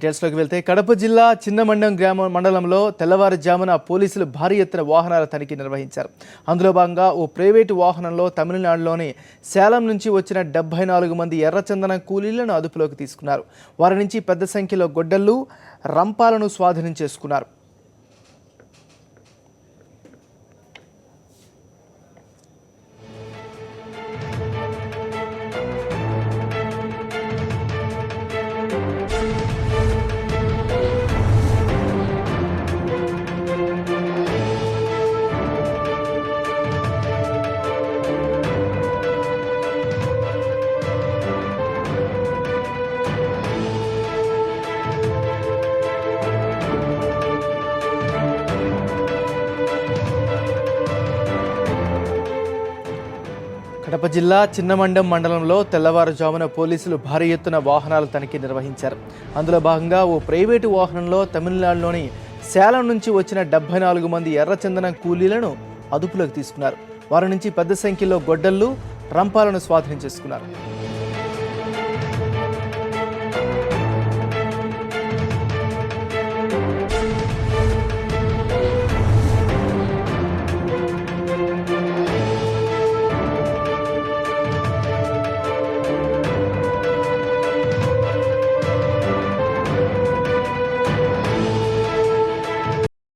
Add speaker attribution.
Speaker 1: డీటెయిల్స్లోకి వెళ్తే కడప జిల్లా చిన్నమండం మండలంలో తెల్లవారుజామున పోలీసులు భారీ ఎత్తున వాహనాల తనిఖీ నిర్వహించారు. అందులో భాగంగా ఓ ప్రైవేటు వాహనంలో తమిళనాడులోని సేలం నుంచి వచ్చిన 74 మంది ఎర్రచందనం కూలీలను అదుపులోకి తీసుకున్నారు. వారి నుంచి పెద్ద సంఖ్యలో గొడ్డళ్లు, రంపాలను స్వాధీనం చేసుకున్నారు. కడప జిల్లా చిన్నమండం మండలంలో తెల్లవారుజామున పోలీసులు భారీ ఎత్తున వాహనాల తనిఖీ నిర్వహించారు. అందులో భాగంగా ఓ ప్రైవేటు వాహనంలో తమిళనాడులోని సేలం నుంచి వచ్చిన 74 మంది ఎర్రచందనం కూలీలను అదుపులోకి తీసుకున్నారు. వారి నుంచి పెద్ద సంఖ్యలో గొడ్డళ్లు, రంపాలను స్వాధీనం చేసుకున్నారు.